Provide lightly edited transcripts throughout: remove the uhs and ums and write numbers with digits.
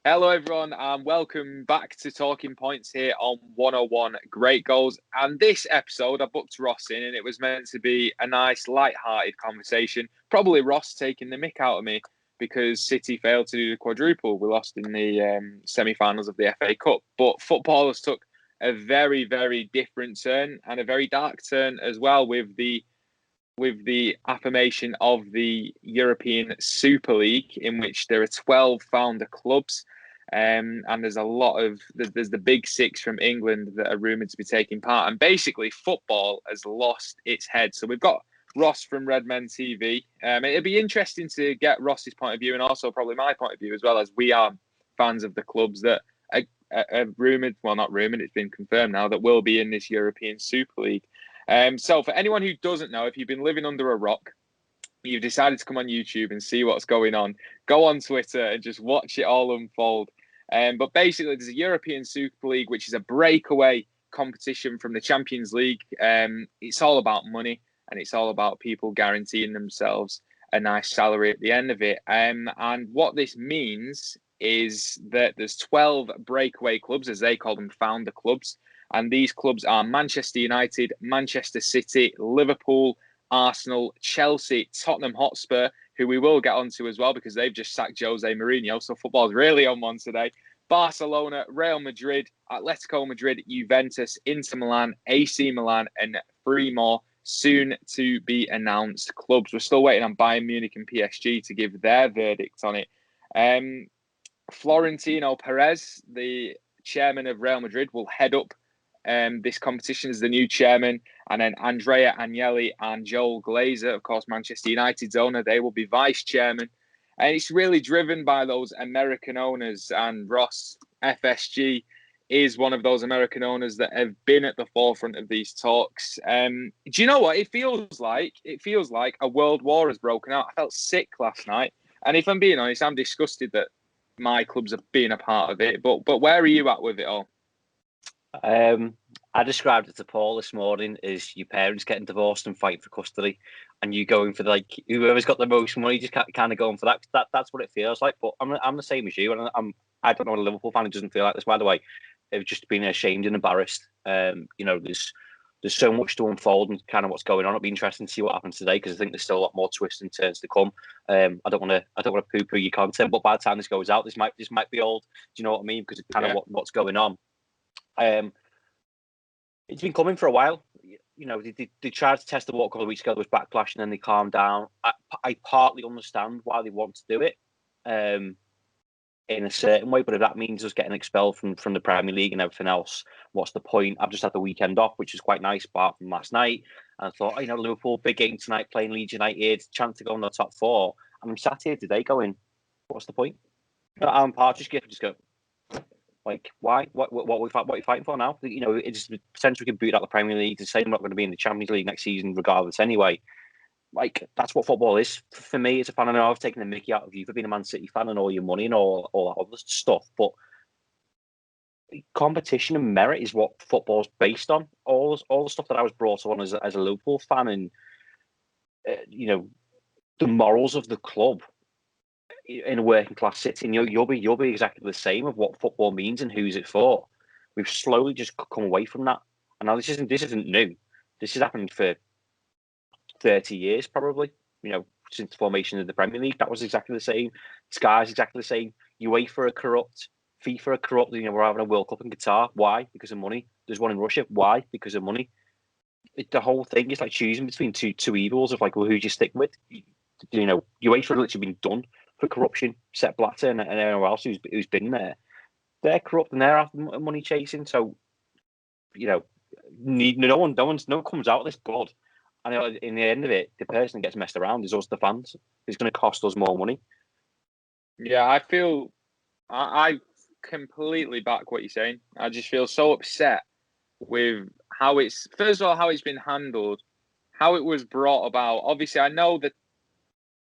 Hello, everyone, and welcome back to Talking Points here on 101 Great Goals. And this episode, I booked Ross in, and it was meant to be a nice, light-hearted conversation. Probably Ross taking the mick out of me because City failed to do the quadruple. We lost in the semi-finals of the FA Cup. But footballers took a very, very different turn and a very dark turn as well with the affirmation of the European Super League, in which there are 12 founder clubs. And there's there's the big six from England that are rumoured to be taking part. And basically, football has lost its head. So we've got Ross from Redmen TV. It'd be interesting to get Ross's point of view and also probably my point of view as well, as we are fans of the clubs that are rumoured, well, not rumoured, it's been confirmed now, that will be in this European Super League. So for anyone who doesn't know, if you've been living under a rock, you've decided to come on YouTube and see what's going on, go on Twitter and just watch it all unfold. But basically, there's a European Super League, which is a breakaway competition from the Champions League. It's all about money, and it's all about people guaranteeing themselves a nice salary at the end of it. And what this means is that there's 12 breakaway clubs, as they call them, founder clubs. And these clubs are Manchester United, Manchester City, Liverpool, Arsenal, Chelsea, Tottenham Hotspur, who we will get onto as well because they've just sacked Jose Mourinho. So football's really on one today. Barcelona, Real Madrid, Atletico Madrid, Juventus, Inter Milan, AC Milan, and 3 more soon to be announced clubs. We're still waiting on Bayern Munich and PSG to give their verdict on it. Florentino Perez, the chairman of Real Madrid, will head up this competition as the new chairman, and then Andrea Agnelli and Joel Glazer, of course, Manchester United's owner, they will be vice chairman. And it's really driven by those American owners, and Ross, FSG, is one of those American owners that have been at the forefront of these talks. Do you know what? It feels like a world war has broken out. I felt sick last night. And if I'm being honest, I'm disgusted that my clubs are being a part of it. But where are you at with it all? I described it to Paul this morning as your parents getting divorced and fighting for custody, and you going for whoever's got the most money, just kind of going for that. That's what it feels like. But I'm the same as you, and I don't know a Liverpool fan who doesn't feel like this. By the way, they've just been ashamed and embarrassed. There's so much to unfold and kind of what's going on. It'll be interesting to see what happens today because I think there's still a lot more twists and turns to come. I don't want to poo-poo your content, but by the time this goes out, this might be old. Do you know what I mean? Because it's kind of what's going on. It's been coming for a while. They tried to test the water a couple of weeks ago. There was backlash, and then they calmed down. I partly understand why they want to do it in a certain way, but if that means us getting expelled from the Premier League and everything else, what's the point? I've just had the weekend off, which is quite nice, apart from last night. And I thought, Liverpool, big game tonight, playing Leeds United, chance to go in the top 4. And I'm sat here today going, what's the point? Alan Partridge just go, like, why? What are you fighting for now? It's potentially we can boot out the Premier League to say I'm not going to be in the Champions League next season, regardless. Anyway, like that's what football is for me as a fan. I know I've taken the mickey out of you for being a Man City fan and all your money and all that other stuff, but competition and merit is what football's based on. All the stuff that I was brought on as a Liverpool fan, and the morals of the club in a working class city, and you'll be exactly the same of what football means and who's it for. We've slowly just come away from that, and now this isn't new. This has happened for 30 years probably. Since the formation of the Premier League, that was exactly the same. Sky's exactly the same. UEFA are corrupt. FIFA are corrupt. We're having a World Cup in Qatar. Why? Because of money. There's one in Russia. Why? Because of money. The whole thing is like choosing between two evils of like, well, who do you stick with? UEFA have literally been done for corruption. Sepp Blatter and anyone else who's been there, they're corrupt and they're after money chasing. So, no one comes out of this good. And in the end of it, the person that gets messed around is us, the fans. It's going to cost us more money. Yeah, I feel I completely back what you're saying. I just feel so upset with how it's been handled, how it was brought about. Obviously, I know that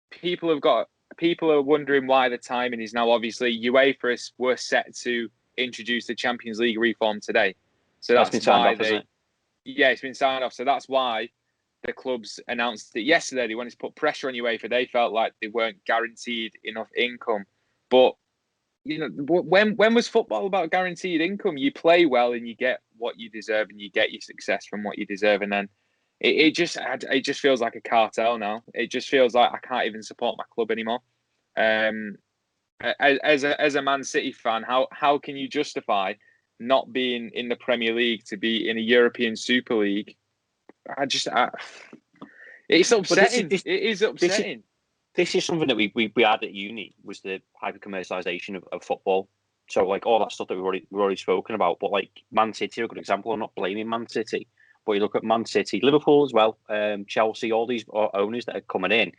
people are wondering why the timing is now. Obviously, UEFA were set to introduce the Champions League reform today, so that's been signed off, isn't it? Yeah, it's been signed off. So that's why the clubs announced it yesterday. They wanted to put pressure on UEFA. They felt like they weren't guaranteed enough income. But when was football about guaranteed income? You play well and you get what you deserve, and you get your success from what you deserve, and then it just feels like a cartel now. It just feels like I can't even support my club anymore. Um, as a Man City fan, how can you justify not being in the Premier League to be in a European Super League? It's But upsetting. It is this is upsetting. this is something that we had at uni, was the hyper commercialization of football. So like all that stuff that we've already spoken about. But like Man City are a good example. I'm not blaming Man City, but you look at Man City, Liverpool as well, Chelsea, all these owners that are coming in.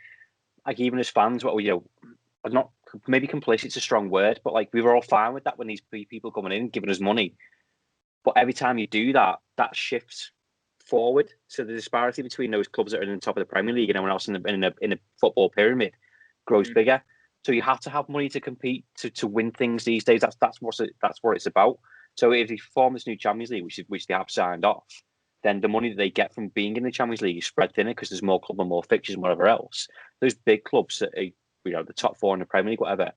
Like even as fans, what are not maybe complicit's a strong word, but like we were all fine with that when these people coming in giving us money. But every time you do that, that shifts forward. So the disparity between those clubs that are in the top of the Premier League and everyone else in a football pyramid grows bigger. So you have to have money to compete to win things these days. That's what it's about. So if they form this new Champions League, which they have signed off, then the money that they get from being in the Champions League is spread thinner because there's more club and more fixtures and whatever else. Those big clubs that are, the top four in the Premier League, whatever,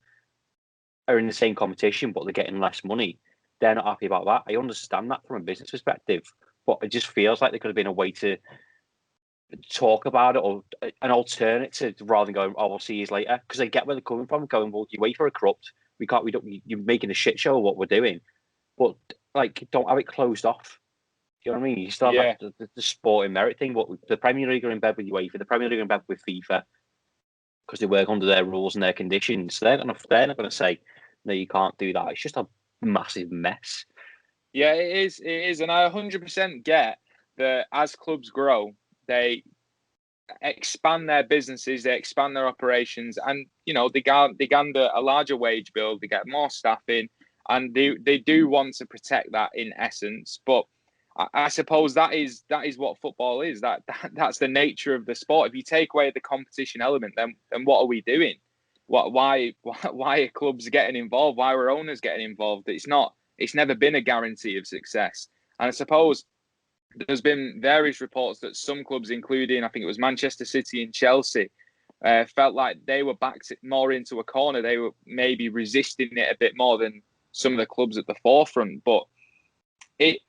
are in the same competition, but they're getting less money. They're not happy about that. I understand that from a business perspective, but it just feels like there could have been a way to talk about it, or an alternative, rather than going, "Oh, we'll see you later," because they get where they're coming from. Going, "Well, you wait for a corrupt. We can't. We don't. You're making a shit show of what we're doing, but like, don't have it closed off." Do you know what I mean? You still have Yeah. the sporting merit thing. But the Premier League are in bed with UEFA. The Premier League are in bed with FIFA because they work under their rules and their conditions. They're not gonna say, "No, you can't do that." It's just a massive mess. Yeah, it is. It is, and I 100% get that as clubs grow, they expand their businesses, they expand their operations, and they gander a larger wage bill, they get more staff in, and they do want to protect that in essence. But I suppose that is what football is. That's the nature of the sport. If you take away the competition element, then what are we doing? Why are clubs getting involved? Why are owners getting involved? It's not. It's never been a guarantee of success. And I suppose there's been various reports that some clubs, including I think it was Manchester City and Chelsea, felt like they were backed more into a corner. They were maybe resisting it a bit more than some of the clubs at the forefront. But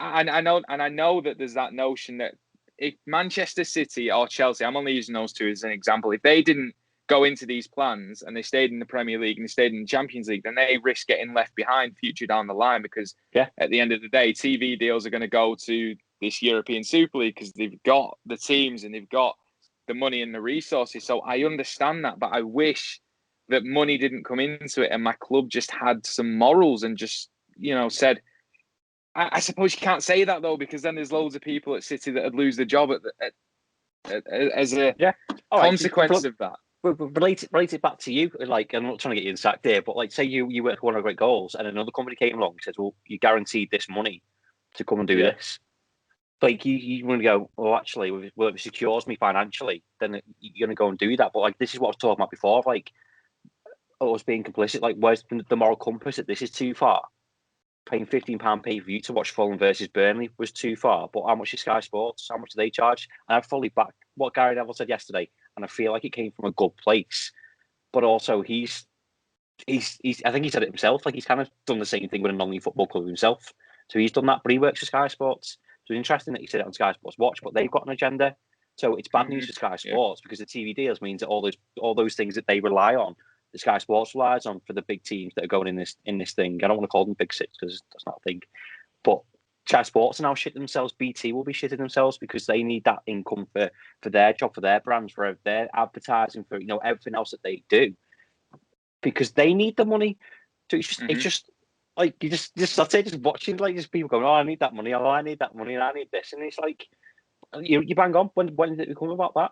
I know that there's that notion that if Manchester City or Chelsea, I'm only using those two as an example, if they didn't go into these plans and they stayed in the Premier League and they stayed in the Champions League, then they risk getting left behind future down the line, because at the end of the day, TV deals are going to go to this European Super League because they've got the teams and they've got the money and the resources. So I understand that, but I wish that money didn't come into it and my club just had some morals and just, said, I suppose you can't say that though, because then there's loads of people at City that would lose their job as a All right. consequence of that. Relate it back to you. Like, I'm not trying to get you sacked here, but like, say you work for one of the great goals, and another company came along and says, "Well, you guaranteed this money to come and do this." Like, you want to go, "Oh, actually, well, if it secures me financially, then you're going to go and do that." But like, this is what I was talking about before. Like, I was being complicit. Like, where's the moral compass that this is too far? Paying £15 pay per view to watch Fulham versus Burnley was too far. But how much is Sky Sports? How much do they charge? And I fully back what Gary Neville said yesterday, and I feel like it came from a good place. But also, he's I think he said it himself. Like, he's kind of done the same thing with a non-league football club himself. So he's done that, but he works for Sky Sports. So it's interesting that he said it on Sky Sports Watch, but they've got an agenda. So it's bad news for Sky Sports because the TV deals means that all those things that they rely on, the Sky Sports relies on for the big teams that are going in this thing. I don't want to call them Big Six because that's not a thing. But Sky Sports are now shitting themselves. BT will be shitting themselves because they need that income for their job, for their brands, for their advertising, for everything else that they do, because they need the money. So it's just like you just I'd say just watching like just people going, "Oh, I need that money. Oh, I need that money, and I need this," and it's like you bang on. When did it become about that?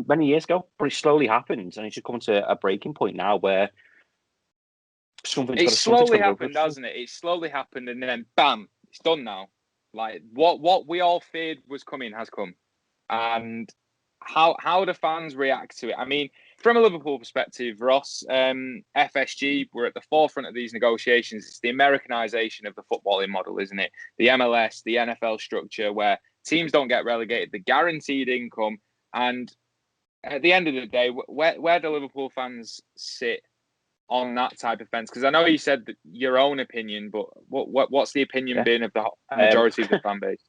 Many years ago, but it slowly happens, and it's just coming to a breaking point now where It's slowly happened, hasn't it? It's slowly happened, and then bam, it's done now. Like what we all feared was coming has come, and how the fans react to it. I mean, from a Liverpool perspective, Ross, FSG, we're at the forefront of these negotiations. It's the Americanization of the footballing model, isn't it? The MLS, the NFL structure, where teams don't get relegated, the guaranteed income, and at the end of the day, where do Liverpool fans sit on that type of fence? Because I know you said that your own opinion, but what's the opinion Yeah. been of the majority of the fan base?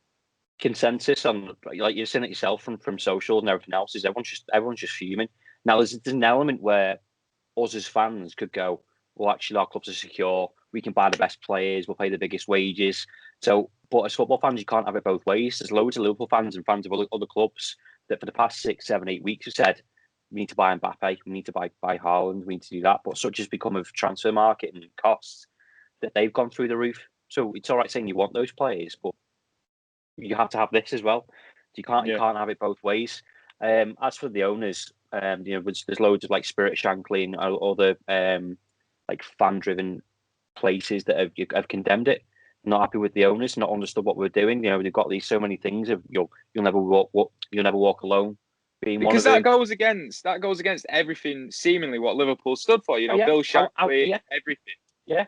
Consensus on, like you're saying it yourself from social and everything else, is everyone's just fuming. Now there's an element where us as fans could go, well, actually our clubs are secure, we can buy the best players, we'll pay the biggest wages. So, but as football fans, you can't have it both ways. There's loads of Liverpool fans and fans of other clubs that for the past 6, 7, 8 weeks have said, we need to buy Mbappe, we need to buy Haaland, we need to do that. But such has become of transfer market and costs that they've gone through the roof. So it's all right saying you want those players, but you have to have this as well. You can't have it both ways. As for the owners, there's loads of like Spirit Shankly and other like fan-driven places that have condemned it. Not happy with the owners, not understood what we're doing. They've got these so many things of you'll never walk alone. Being Because one of that goes against everything seemingly what Liverpool stood for. Bill Shankly, everything. Yeah,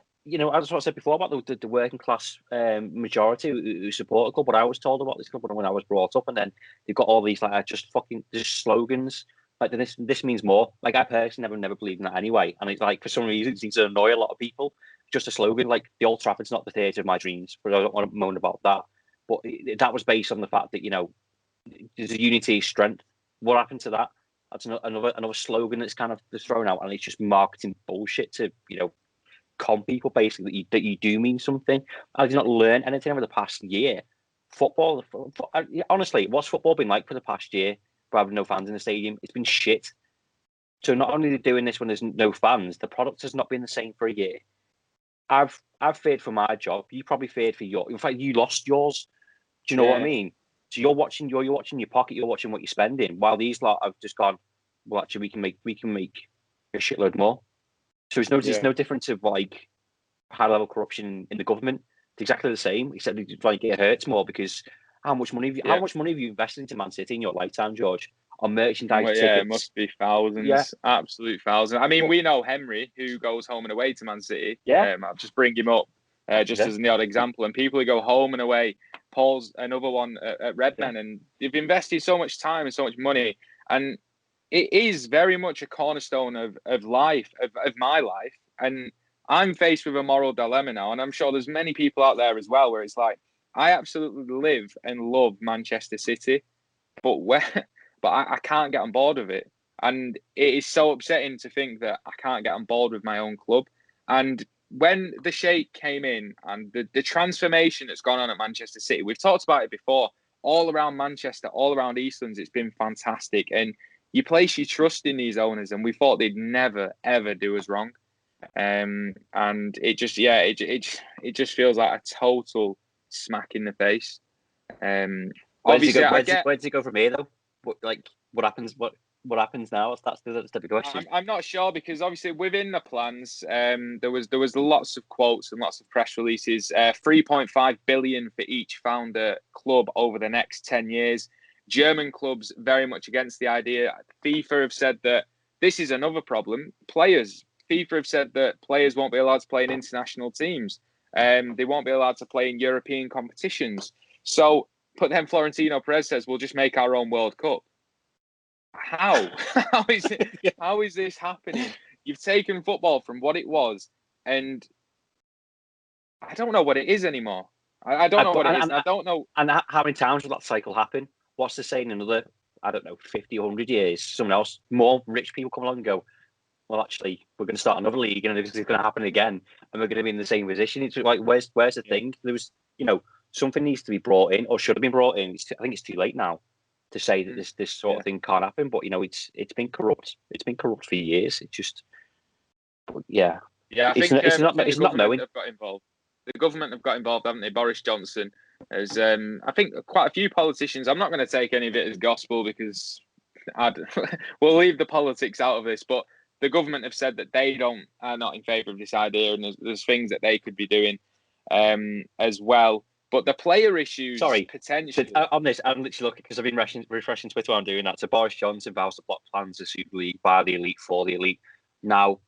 as I said before about the working class majority who support the club. What I was told about this club when I was brought up, and then they've got all these like just slogans like this means more. Like I personally never believed in that anyway, and it's like for some reason it seems to annoy a lot of people. Just a slogan like the Old Trafford's not the theatre of my dreams, but I don't want to moan about that. But that was based on the fact that there's a unity, strength. What happened to that? That's another slogan that's kind of thrown out, and it's just marketing bullshit to con people basically that you do mean something. I did not learn anything over the past year. Football, honestly, what's football been like for the past year? Having no fans in the stadium, it's been shit. So not only are they doing this when there's no fans, the product has not been the same for a year. I've feared for my job. You probably feared for your. In fact, you lost yours. Do you know what I mean? So you're watching your pocket. You're watching what you're spending. While these lot have just gone. Well, actually, we can make a shitload more. So it's no difference of like high level corruption in the government. It's exactly the same, except it hurts more because how much money have you invested into Man City in your lifetime, George? On merchandise tickets. It must be thousands, absolute thousands. I mean, we know Henry, who goes home and away to Man City. I'll just bring him up just as the odd example. And people who go home and away, Paul's another one at Redmen, and they've invested so much time and so much money. And it is very much a cornerstone of life, of my life. And I'm faced with a moral dilemma now. And I'm sure there's many people out there as well where it's like, I absolutely live and love Manchester City, but I can't get on board with it. And it is so upsetting to think that I can't get on board with my own club. And when the Sheikh came in and the transformation that's gone on at Manchester City, we've talked about it before, all around Manchester, all around Eastlands, it's been fantastic. And you place your trust in these owners, and we thought they'd never, ever do us wrong. And it just, it just feels like a total smack in the face. Where does it go from here, though? What happens? What happens now? That's the big question. I'm not sure because obviously within the plans, there was lots of quotes and lots of press releases. 3.5 billion for each founder club over the next 10 years. German clubs very much against the idea. FIFA have said that this is another problem. FIFA have said that players won't be allowed to play in international teams. They won't be allowed to play in European competitions. So, but then Florentino Perez says we'll just make our own World Cup. How? How is this happening? You've taken football from what it was, and I don't know what it is anymore. I don't know what it is. I don't know. And how many times will that cycle happen? What's to say in another, 50, 100 years, someone else, more rich people come along and go, well, actually, we're going to start another league, and this is going to happen again, and we're going to be in the same position. It's like, where's the thing? There was, something needs to be brought in, or should have been brought in. I think it's too late now to say that this sort of thing can't happen. But it's been corrupt. It's been corrupt for years. It just, yeah. I think it's not knowing. Have got involved. The government have got involved, haven't they? Boris Johnson has. I think quite a few politicians. I'm not going to take any of it as gospel because we'll leave the politics out of this. But the government have said that they are not in favour of this idea, and there's things that they could be doing as well. But the player issues, potentially. On this, I'm literally looking because I've been refreshing Twitter while I'm doing that. So Boris Johnson vows to block plans of Super League by the elite for the elite. Now,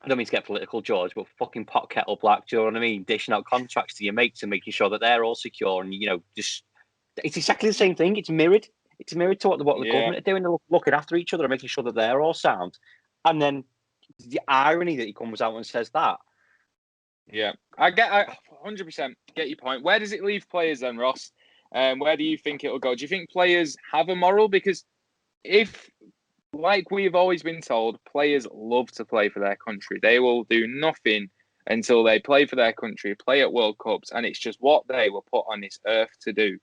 I don't mean to get political, George, but fucking pot kettle black, do you know what I mean? Dishing out contracts to your mates and making sure that they're all secure, and just it's exactly the same thing. It's mirrored. It's mirrored to what the government are doing. They're looking after each other and making sure that they're all sound. And then the irony that he comes out and says that. Yeah, I 100% get your point. Where does it leave players then, Ross? Where do you think it'll go? Do you think players have a moral? Because if, like we've always been told, players love to play for their country. They will do nothing until they play for their country, play at World Cups, and it's just what they were put on this earth to do.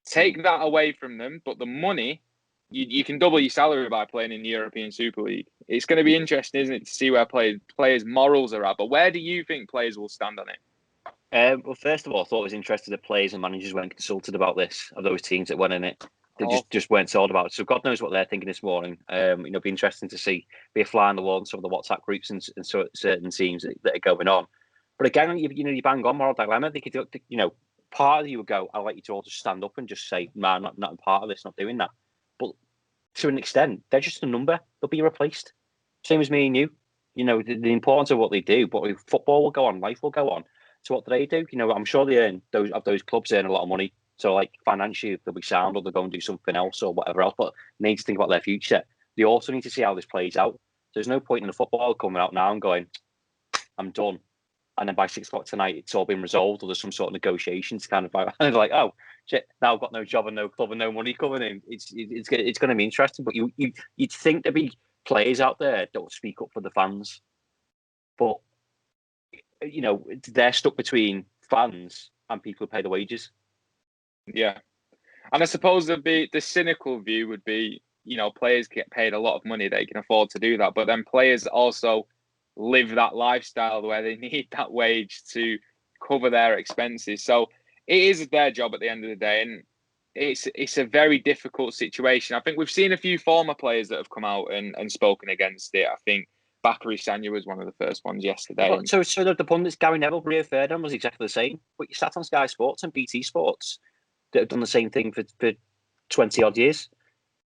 Take that away from them, but the money, you can double your salary by playing in the European Super League. It's going to be interesting, isn't it, to see where players' morals are at. But where do you think players will stand on it? Well, first of all, I thought it was interesting that players and managers weren't consulted about this, of those teams that went in it. They just weren't told about it. So God knows what they're thinking this morning. Be interesting to see, be a fly on the wall in some of the WhatsApp groups and certain teams that are going on. But again, you bang on moral dilemma. They could, part of you would go, I'd like you to all just stand up and just say, man, not part of this, not doing that. But to an extent, they're just a number. They'll be replaced. Same as me and you. The importance of what they do, but football will go on, life will go on. So what do they do? I'm sure those clubs earn a lot of money. So like financially, they'll be sound, or they'll go and do something else or whatever else. But they need to think about their future. They also need to see how this plays out. There's no point in the football coming out now and going, I'm done. And then by 6 o'clock tonight, it's all been resolved, or there's some sort of negotiations kind of like, oh shit, now I've got no job and no club and no money coming in. It's going to be interesting. But you'd think there'd be players out there that will speak up for the fans, but they're stuck between fans and people who pay the wages. Yeah, and I suppose the cynical view would be, players get paid a lot of money, they can afford to do that, but then players also live that lifestyle where they need that wage to cover their expenses. So it is their job at the end of the day, and it's a very difficult situation. I think we've seen a few former players that have come out and spoken against it. I think Bakary Sagna was one of the first ones yesterday. Well, so the pundits, Gary Neville, Rio Ferdinand was exactly the same. But you sat on Sky Sports and BT Sports that have done the same thing for 20 odd years.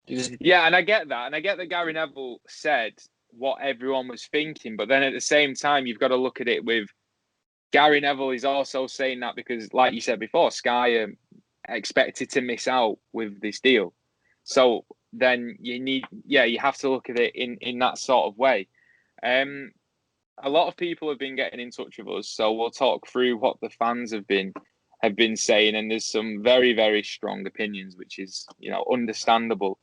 Yeah, and I get that. And I get that Gary Neville said what everyone was thinking. But then at the same time, you've got to look at it with Gary Neville is also saying that because, like you said before, Sky are expected to miss out with this deal. So then you have to look at it in that sort of way. A lot of people have been getting in touch with us, so we'll talk through what the fans have been saying, and there's some very, very strong opinions, which is understandable.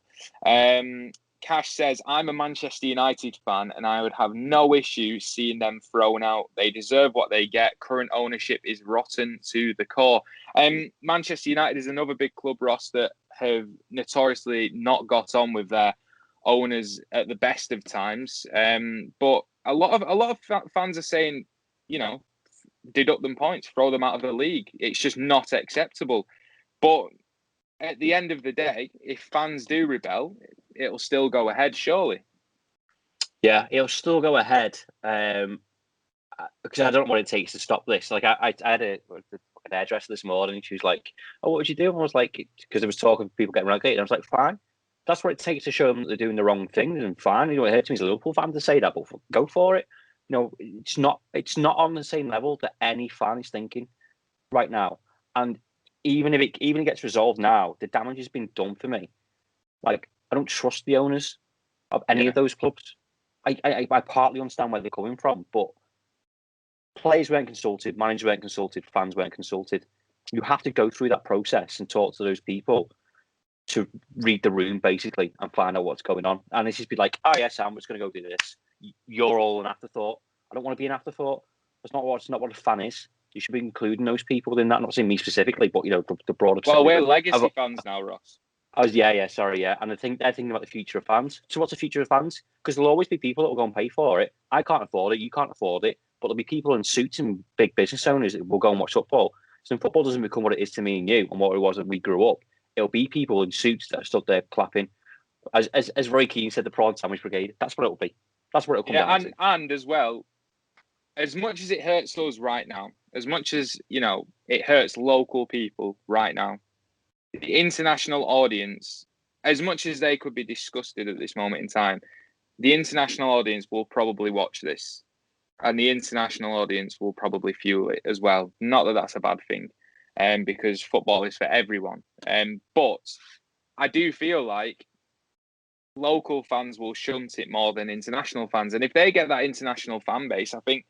Cash says, I'm a Manchester United fan and I would have no issue seeing them thrown out. They deserve what they get. Current ownership is rotten to the core. Manchester United is another big club, Ross, that have notoriously not got on with their owners at the best of times. But a lot of fans are saying, deduct them points, throw them out of the league. It's just not acceptable. But at the end of the day, if fans do rebel, it'll still go ahead, surely. Yeah, it'll still go ahead. Because I don't know what it takes to stop this. Like I had an hairdresser this morning, and she was like, "Oh, what would you do?" And I was like, because I was talking to people getting relegated. I was like, "Fine, that's what it takes to show them that they're doing the wrong thing." And fine, it hurts me as a Liverpool fan to say that, but go for it. It's not on the same level that any fan is thinking right now. And even if it gets resolved now, the damage has been done for me. Like, I don't trust the owners of any of those clubs. I partly understand where they're coming from, but players weren't consulted, managers weren't consulted, fans weren't consulted. You have to go through that process and talk to those people to read the room, basically, and find out what's going on. And it's just be like, oh, yeah, Sam, we're just going to go do this. You're all an afterthought. I don't want to be an afterthought. That's not what a fan is. You should be including those people within that. I'm not saying me specifically, but, the broader... Well, we're legacy fans now, Ross. Sorry. And I think they're thinking about the future of fans. So what's the future of fans? Because there'll always be people that will go and pay for it. I can't afford it. You can't afford it. But there'll be people in suits and big business owners that will go and watch football. So when football doesn't become what it is to me and you and what it was when we grew up, it'll be people in suits that are stood there clapping. As Roy Keane said, the prawn sandwich brigade. That's what it'll be. That's what it'll come down to. And as well, as much as it hurts us right now, as much as, it hurts local people right now, the international audience, as much as they could be disgusted at this moment in time, the international audience will probably watch this. And the international audience will probably fuel it as well. Not that that's a bad thing, because football is for everyone. But I do feel like local fans will shunt it more than international fans. And if they get that international fan base, I think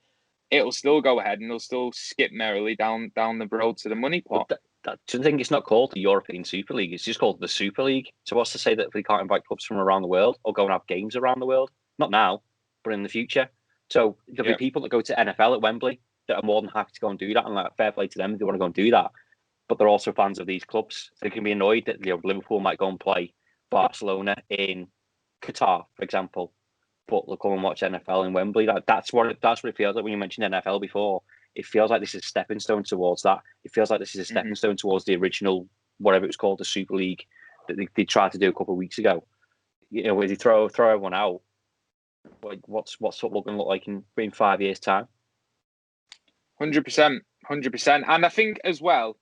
it'll still go ahead and they'll still skip merrily down the road to the money pot. Do you think it's not called the European Super League? It's just called the Super League. So what's to say that we can't invite clubs from around the world or go and have games around the world? Not now, but in the future. So there'll be people that go to NFL at Wembley that are more than happy to go and do that, and like, fair play to them if they want to go and do that. But they're also fans of these clubs. So they can be annoyed that Liverpool might go and play Barcelona in Qatar, for example, but they'll come and watch NFL in Wembley. That's what it feels like when you mentioned NFL before. It feels like this is a stepping stone towards that. It feels like this is a stepping stone towards the original, whatever it was called, the Super League that they tried to do a couple of weeks ago. Where they throw everyone out. Like, what's football going to look like in 5 years' time? 100%. And I think as well,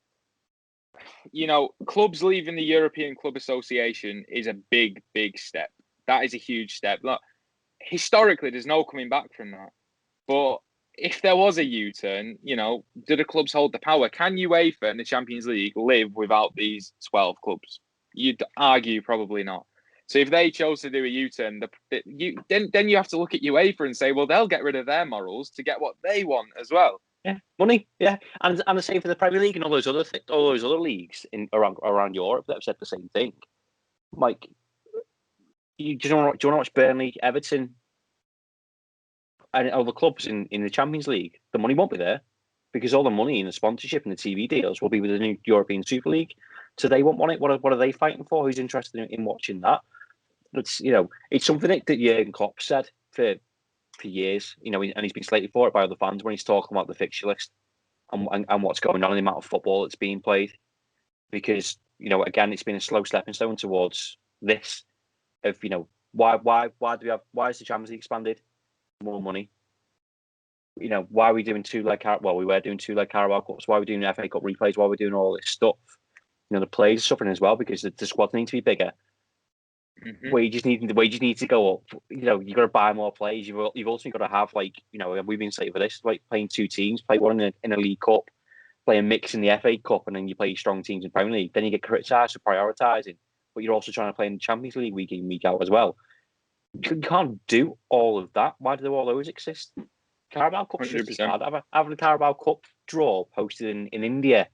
clubs leaving the European Club Association is a big, big step. That is a huge step. Look, historically, there's no coming back from that. But if there was a U-turn, do the clubs hold the power? Can UEFA and the Champions League live without these 12 clubs? You'd argue probably not. So if they chose to do a U-turn, then you have to look at UEFA and say, well, they'll get rid of their morals to get what they want as well. Yeah, money. Yeah, and the same for the Premier League and all those other leagues around Europe that have said the same thing. Like, do you want to watch Burnley, Everton, and other clubs in the Champions League? The money won't be there because all the money and the sponsorship and the TV deals will be with the new European Super League. So they won't want it. What are they fighting for? Who's interested in watching that? It's it's something that Jurgen Klopp said for years, and he's been slated for it by other fans when he's talking about the fixture list and what's going on in the amount of football that's being played. Because again, it's been a slow stepping stone towards this. Of why is the Champions League expanded? More money. Why are we doing two-leg we were doing two-leg Carabao Cups. Why are we doing FA Cup replays? Why are we doing all this stuff? The players are suffering as well because the squad needs to be bigger. Mm-hmm. Wages need to go up. You've got to buy more players. You've also got to have we've been saying for this, like playing two teams, play one in a League Cup, play a mix in the FA Cup, and then you play strong teams in Premier League. Then you get criticised for prioritising, but you're also trying to play in the Champions League week in, week out as well. You can't do all of that. Why do all those exist? Carabao Cup just as bad. Having a Carabao Cup draw posted in India,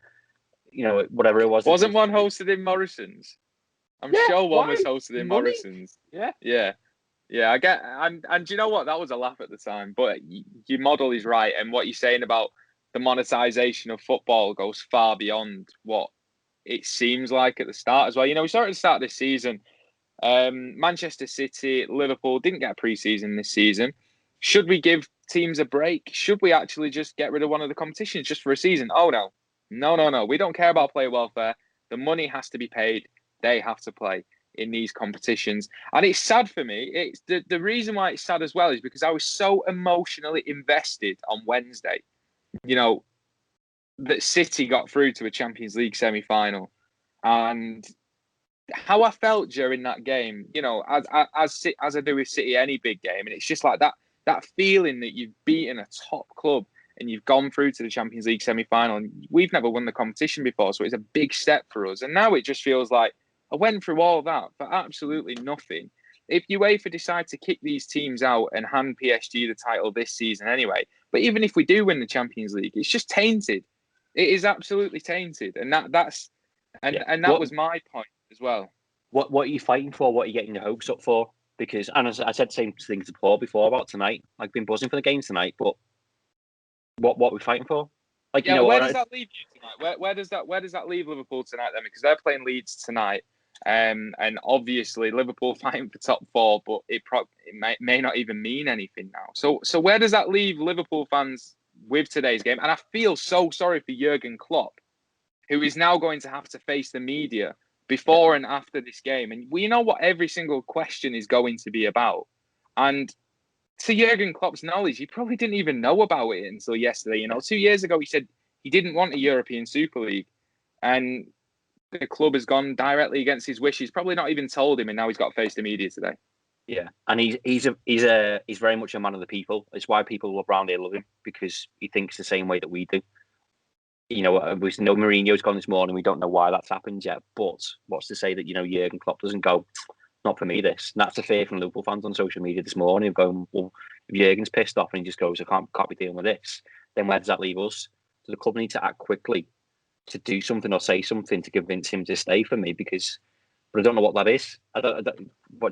whatever it was. Wasn't one hosted in Morrison's? I'm sure one was hosted in Morrison's. Yeah. I get, and do you know what? That was a laugh at the time. But your model is right, and what you're saying about the monetization of football goes far beyond what it seems like at the start as well. We started at the start of this season. Manchester City, Liverpool didn't get a pre-season this season. Should we give teams a break? Should we actually just get rid of one of the competitions just for a season? Oh, no. We don't care about player welfare. The money has to be paid. They have to play in these competitions. And it's sad for me. It's the reason why it's sad as well is because I was so emotionally invested on Wednesday, that City got through to a Champions League semi-final. And how I felt during that game, as I do with City, any big game, and it's just like that feeling that you've beaten a top club and you've gone through to the Champions League semi-final. And we've never won the competition before, so it's a big step for us. And now it just feels like I went through all that for absolutely nothing. If UEFA decide to kick these teams out and hand PSG the title this season anyway, but even if we do win the Champions League, it's just tainted. It is absolutely tainted, and that was my point as well. What are you fighting for? What are you getting your hopes up for? Because, and as I said the same thing to Paul before about tonight. I've been buzzing for the game tonight, but what are we fighting for? Where does that leave you tonight? Where does that leave Liverpool tonight then? Because they're playing Leeds tonight, and obviously Liverpool fighting for top four, but it may not even mean anything now. So where does that leave Liverpool fans with today's game? And I feel so sorry for Jurgen Klopp, who is now going to have to face the media before and after this game. And we know what every single question is going to be about. And to Jurgen Klopp's knowledge, he probably didn't even know about it until yesterday. 2 years ago, he said he didn't want a European Super League. And the club has gone directly against his wishes. Probably not even told him, and now he's got to face the media today. Yeah, and he's very much a man of the people. It's why people around here love him, because he thinks the same way that we do. We know Mourinho's gone this morning. We don't know why that's happened yet. But what's to say that Jurgen Klopp doesn't go, Not for me, this. And that's a fear from Liverpool fans on social media this morning, going, well, if Jurgen's pissed off and he just goes, I can't be dealing with this, then where does that leave us? So the club need to act quickly to do something or say something to convince him to stay for me, because, but I don't know what that is. I don't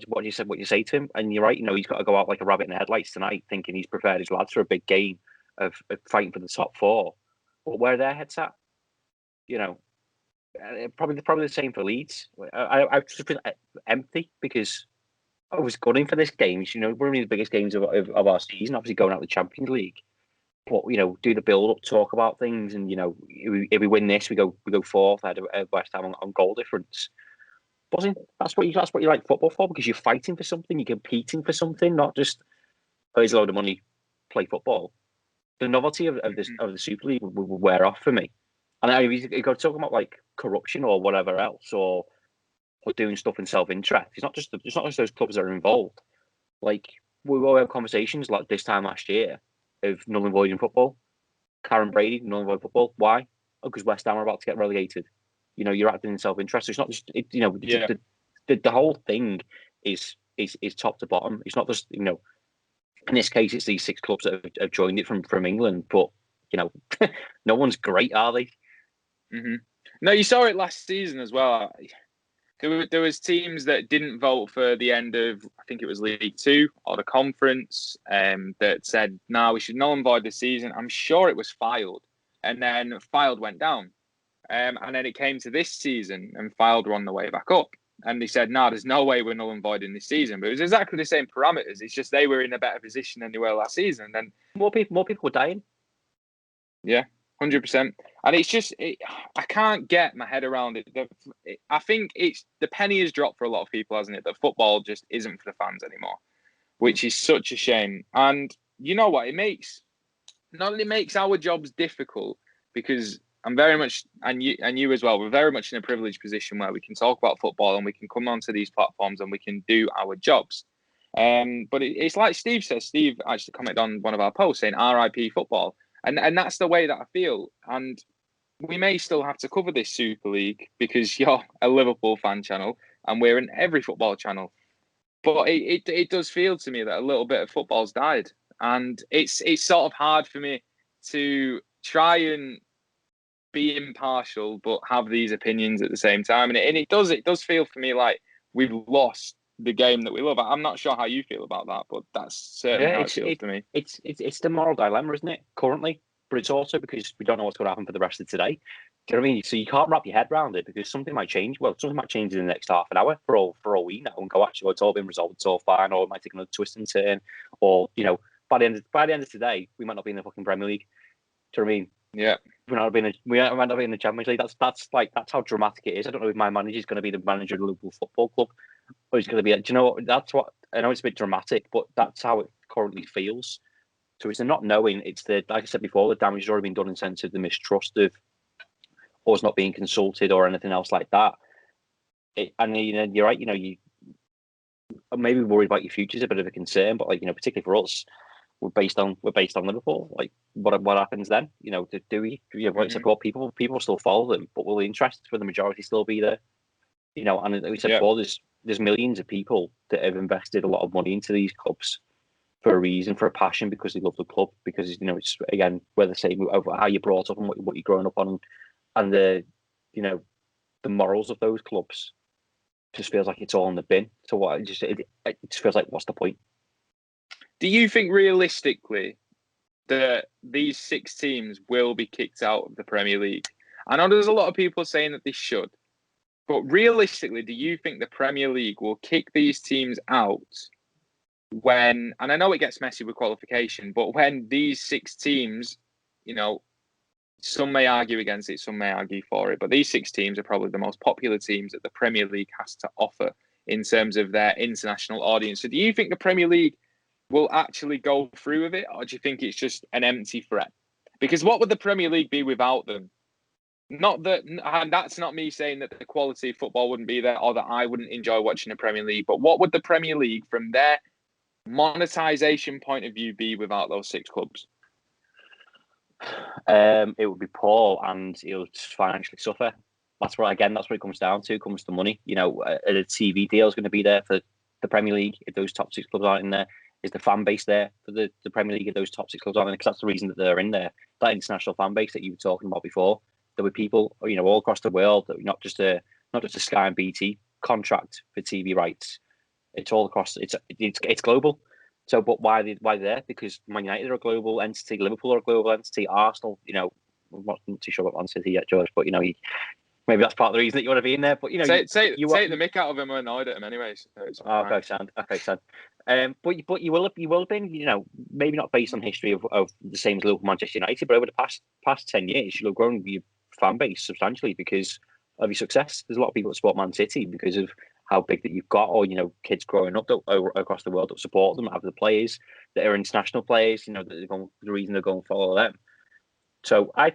what you say to him, and you're right. He's got to go out like a rabbit in the headlights tonight, thinking he's prepared his lads for a big game of fighting for the top four. But where are their heads at? Probably the same for Leeds. I just feel empty because I was gunning for this game. One of the biggest games of our season, obviously going out the Champions League. But do the build up, talk about things, and if we win this, we go fourth ahead of West Ham on goal difference. That's what you like football for, because you're fighting for something, you're competing for something, not just here's a load of money, play football. The novelty of the Super League will wear off for me. And you got to talk about like corruption or whatever else, or doing stuff in self-interest. It's not just those clubs that are involved. Like we will have conversations like this time last year of null and void in football. Karen Brady, null and void football. Why? Because West Ham are about to get relegated. You're acting in self-interest. So it's not just the whole thing is top to bottom. It's not just in this case it's these 6 clubs that have joined it from England, but no one's great, are they? Mm-hmm. No, you saw it last season as well. There was teams that didn't vote for the end of, I think it was League Two or the Conference, that said, no, we should null and void the season. I'm sure it was Filed, and then Filed went down. And then it came to this season, and Filed were on the way back up. And they said, no, there's no way we're null and voiding this season. But it was exactly the same parameters. It's just they were in a better position than they were last season. And then more people were dying. Yeah, 100%. And it's just, I can't get my head around it. I think it's the penny has dropped for a lot of people, hasn't it? That football just isn't for the fans anymore, which is such a shame. And you know what? Not only makes our jobs difficult, because I'm very much, and you as well, we're very much in a privileged position where we can talk about football and we can come onto these platforms and we can do our jobs. But it's like Steve says. Steve actually commented on one of our posts saying RIP football. And that's the way that I feel. And we may still have to cover this Super League because you're a Liverpool fan channel and we're in every football channel. But it does feel to me that a little bit of football's died. And it's sort of hard for me to try and be impartial but have these opinions at the same time. And it does feel for me like we've lost the game that we love. I'm not sure how you feel about that, but that's certainly how it feels to me. It's the moral dilemma, isn't it, currently? But it's also because we don't know what's going to happen for the rest of today. Do you know what I mean? So you can't wrap your head around it because something might change. Well, something might change in the next half an hour for all we know, and go, actually, it's all been resolved, it's all fine, or it might take another twist and turn, or by the end of today, we might not be in the fucking Premier League. Do you know what I mean? Yeah. We might not be in the Champions League. That's how dramatic it is. I don't know if my manager is going to be the manager of the Liverpool Football Club, or he's going to be. Do you know what? That's what I know. It's a bit dramatic, but that's how it currently feels. So it's the not knowing. It's the, like I said before, the damage has already been done in the sense of the mistrust of us not being consulted or anything else like that. And you're right. You maybe worried about your future is a bit of a concern, but particularly for us, we're based on Liverpool. Like what happens then? Do we? Like said, people will still follow them, but will the interest for the majority still be there? And like we said before, there's millions of people that have invested a lot of money into these clubs for a reason, for a passion, because they love the club, because it's again where they say over how you're brought up and what you're growing up on, and the morals of those clubs just feels like it's all in the bin. So what? It just feels like, what's the point? Do you think realistically that these 6 teams will be kicked out of the Premier League? I know there's a lot of people saying that they should, but realistically, do you think the Premier League will kick these teams out when, and I know it gets messy with qualification, but when these 6 teams, some may argue against it, some may argue for it, but these 6 teams are probably the most popular teams that the Premier League has to offer in terms of their international audience. So do you think the Premier League will actually go through with it, or do you think it's just an empty threat? Because what would the Premier League be without them? Not that, and that's not me saying that the quality of football wouldn't be there or that I wouldn't enjoy watching the Premier League, but what would the Premier League, from their monetization point of view, be without those 6 clubs? It would be poor, and it would financially suffer. That's what it comes down to. It comes to money. You know, the TV deal is going to be there for the Premier League if those top six clubs aren't in there. Is the fan base there for the Premier League if those top six clubs aren't in there? Because that's the reason that they're in there. That international fan base that you were talking about before. There were people, you know, all across the world, not just a Sky and BT contract for TV rights. It's all across. It's global. So, but why they're there? Because Man United are a global entity, Liverpool are a global entity, Arsenal. You know, I'm not too sure about Man City yet, George, but you know, maybe that's part of the reason that you want to be in there. But you know, take the mick out of him and annoyed at him anyway. So okay, Sand. But you will have been, you know, maybe not based on history of the same as Liverpool, Manchester United, but over the past 10 years, you'll have grown your fan base substantially because of your success. There's a lot of people that support Man City because of how big that you've got, or you know, kids growing up across the world that support them, have the players that are international players, you know, the reason they're going to follow them. So I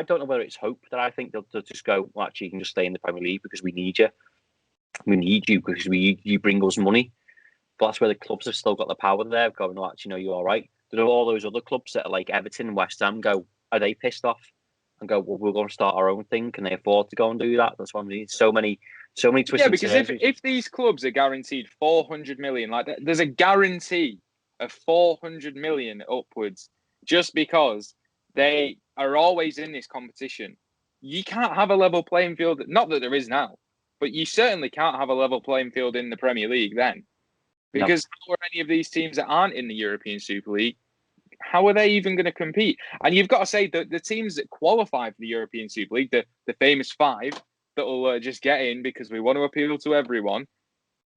don't know whether it's hope that I think they'll just go, well, actually, you can just stay in the Premier League because we need you. We need you because you bring us money. But that's where the clubs have still got the power there, going, well, actually, no, you're all right. There are all those other clubs that are like Everton and West Ham go, are they pissed off? And go, well, we're going to start our own thing. Can they afford to go and do that? That's what I mean. So many twists. Yeah, because if these clubs are guaranteed 400 million, like there's a guarantee of 400 million upwards just because they are always in this competition. You can't have a level playing field. Not that there is now, but you certainly can't have a level playing field in the Premier League then. Because how are any of these teams that aren't in the European Super League, how are they even going to compete? And you've got to say that the teams that qualify for the European Super League, the famous five that will just get in because we want to appeal to everyone,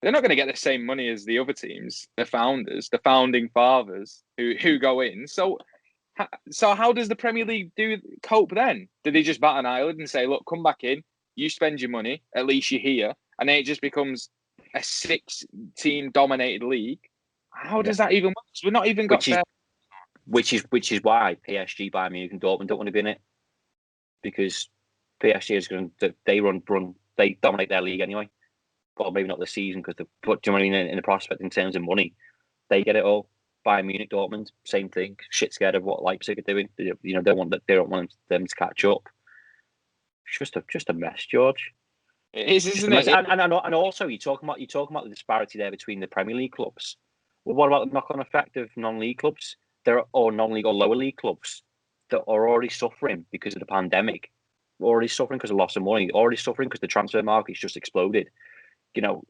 they're not going to get the same money as the other teams, the founders, the founding fathers who go in. So how does the Premier League cope then? Do they just bat an eyelid and say, look, come back in, you spend your money, at least you're here, and then it just becomes a 6-team dominated league? How does that even work? We're not even got fair. Which is why PSG, Bayern Munich, and Dortmund don't want to be in it, because PSG is going to they dominate their league anyway. Well, maybe not this season because do you know what I mean? In the prospect in terms of money, they get it all. Bayern Munich, Dortmund, same thing. Shit scared of what Leipzig are doing. You know, they don't want them to catch up. It's just a mess, George. It is, isn't it? it? And also, you're talking about the disparity there between the Premier League clubs. Well, what about the knock-on effect of non-league clubs? Or non-league or lower league clubs that are already suffering because of the pandemic, already suffering because of loss of money, already suffering because the transfer market's just exploded. You know,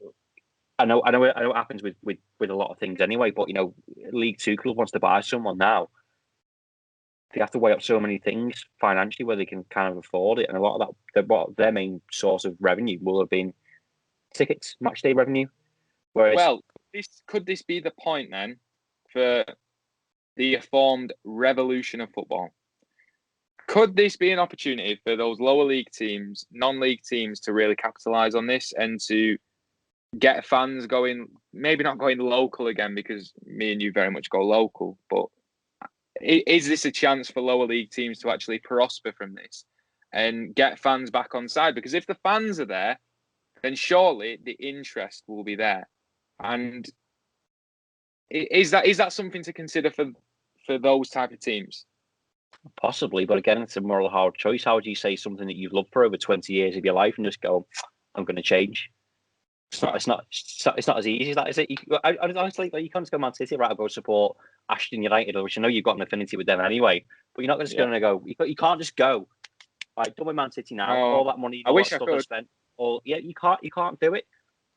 I know it happens with a lot of things anyway. But you know, League Two club wants to buy someone now. They have to weigh up so many things financially where they can kind of afford it, and a lot of that, their main source of revenue will have been tickets, match day revenue. Whereas, could this be the point then for the formed revolution of football? Could this be an opportunity for those lower league teams, non-league teams, to really capitalise on this and to get fans going, maybe not going local again, because me and you very much go local, but is this a chance for lower league teams to actually prosper from this and get fans back on side? Because if the fans are there, then surely the interest will be there. And is that something to consider for those type of teams? Possibly, but again, it's a moral hard choice. How would you say something that you've loved for over 20 years of your life and just go, I'm going to change? It's not as easy as that, is it? Honestly, you can't just go Man City, right? I'll go support Ashton United, which I know you've got an affinity with them anyway. But you're not just going to go. You can't just go. Right, done with Man City now. All that money, all that stuff I spent. You can't do it.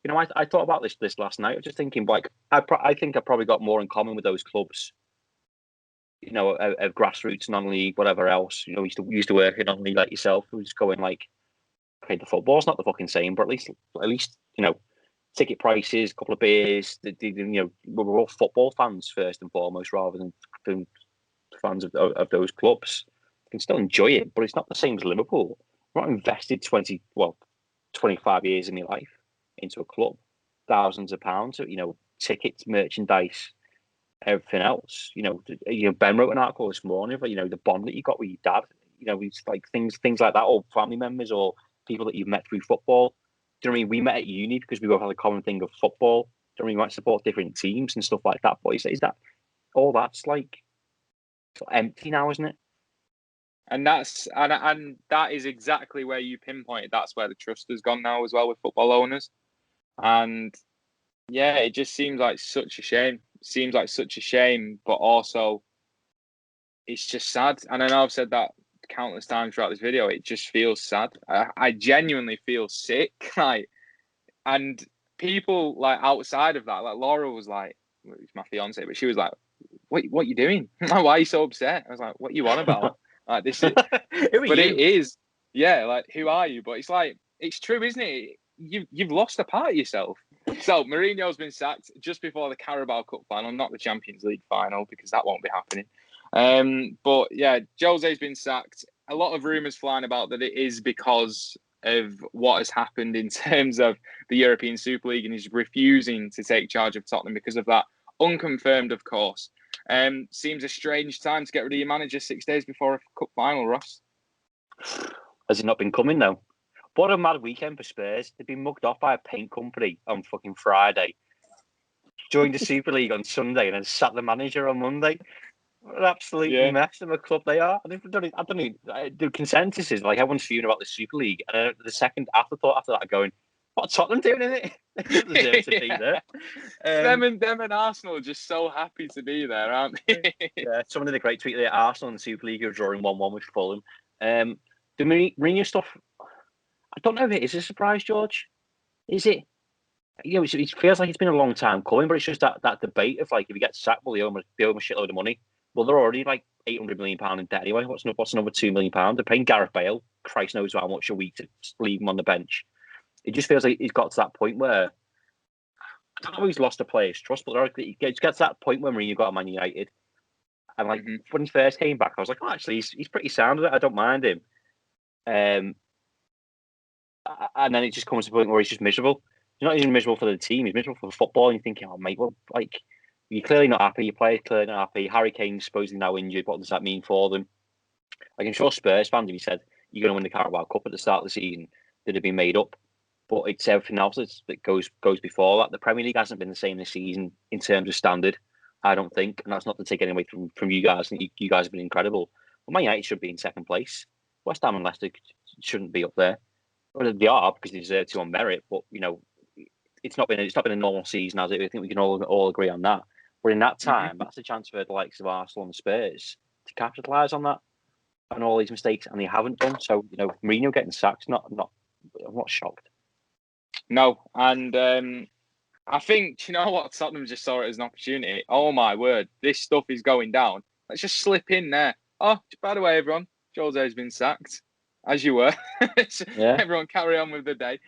You know, I thought about this last night. I was just thinking, like, I think I probably got more in common with those clubs. You know, of grassroots, non-league, whatever else. You know, used to work in non-league like yourself. We're just going like, okay, the football's not the fucking same, but at least you know, ticket prices, a couple of beers. You know, we're all football fans first and foremost, rather than fans of those clubs. You can still enjoy it, but it's not the same as Liverpool. You're not invested 25 years in your life into a club, thousands of pounds, you know, tickets, merchandise, everything else. You know, Ben wrote an article this morning about, you know, the bond that you got with your dad. You know, it's like things like that, or family members, or people that you've met through football. Do you know what I mean? We met at uni because we both had a common thing of football. Do you know what I mean? We might support different teams and stuff like that. But is that all that's like empty now, isn't it? And that is exactly where you pinpointed. That's where the trust has gone now as well with football owners. And yeah, it just seems like such a shame. Seems like such a shame, but also it's just sad. And I know I've said that countless times throughout this video. It just feels sad. I genuinely feel sick. Like, and people like outside of that, like Laura was like, it's my fiance, but she was like, what you doing? Like, why are you so upset? I was like, what you on about? Like, this is, Who are but it you? is, yeah. Like, who are you? But it's like, it's true, isn't it? You've lost a part of yourself. So Mourinho's been sacked just before the Carabao Cup final, not the Champions League final, because that won't be happening. But yeah, Jose's been sacked. A lot of rumours flying about that it is because of what has happened in terms of the European Super League, and he's refusing to take charge of Tottenham because of that. Unconfirmed, of course. Seems a strange time to get rid of your manager 6 days before a cup final, Ross. Has it not been coming though? What a mad weekend for Spurs. They've been mugged off by a paint company on fucking Friday. Joined the Super League on Sunday and then sat the manager on Monday. What an absolute mess of a club they are. I don't know. The consensus is like everyone's fuming about the Super League, and the second afterthought after that, going, "What Tottenham doing in it? They don't deserve to be there." Them and Arsenal are just so happy to be there, aren't they? Yeah, someone did a great tweet there. Arsenal and the Super League are drawing 1-1 with Fulham. The Mourinho stuff, I don't know if it is a surprise, George. Is it? You know, it feels like it's been a long time coming, but it's just that debate of like, if he gets sacked, will they owe him a shitload of money? Well, they're already like £800 million in debt anyway. What's another £2 million? They're paying Gareth Bale, Christ knows how much a week to leave him on the bench. It just feels like he's got to that point where, I don't know if he's lost a player's trust, but he gets to that point when Mourinho got at Man United. And like when he first came back, I was like, oh, actually, he's pretty sound with it. I don't mind him. And then it just comes to a point where he's just miserable. He's not even miserable for the team. He's miserable for football. And you're thinking, oh, mate, well, like, you're clearly not happy. Your player's clearly not happy. Harry Kane's supposedly now injured. What does that mean for them? Like, I'm sure Spurs fans, if he said, you're going to win the Carabao Cup at the start of the season, they'd have been made up. But it's everything else that goes before that. The Premier League hasn't been the same this season in terms of standard, I don't think. And that's not to take anything away from you guys. I think you guys have been incredible. But Man United should be in second place. West Ham and Leicester shouldn't be up there. Well, they are because they deserve to on merit. But, you know, it's not been a normal season, has it? I think we can all agree on that. But in that time, that's a chance for the likes of Arsenal and Spurs to capitalise on that and all these mistakes, and they haven't done. So, you know, Mourinho getting sacked, I'm not shocked. No, and I think, you know what, Tottenham just saw it as an opportunity. Oh my word, this stuff is going down. Let's just slip in there. Oh, by the way, everyone, Jose's been sacked, as you were. Yeah. Everyone carry on with the day.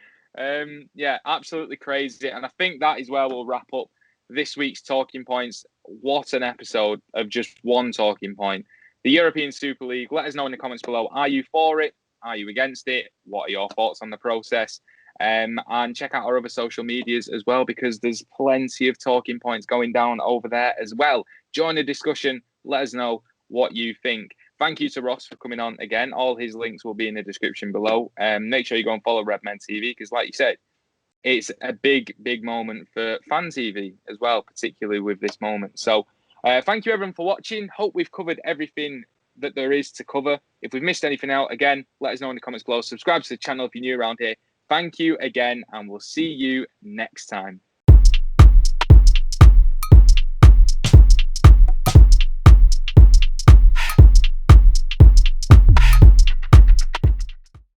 Yeah, absolutely crazy. And I think that is where we'll wrap up this week's Talking Points. What an episode of just one talking point. The European Super League. Let us know in the comments below. Are you for it? Are you against it? What are your thoughts on the process? And check out our other social medias as well, because there's plenty of talking points going down over there as well. Join the discussion. Let us know what you think. Thank you to Ross for coming on again. All his links will be in the description below. Make sure you go and follow Redmen TV, because like you said, it's a big, big moment for Fan TV as well, particularly with this moment. So thank you everyone for watching. Hope we've covered everything that there is to cover. If we've missed anything out, again, let us know in the comments below. Subscribe to the channel if you're new around here. Thank you again, and we'll see you next time.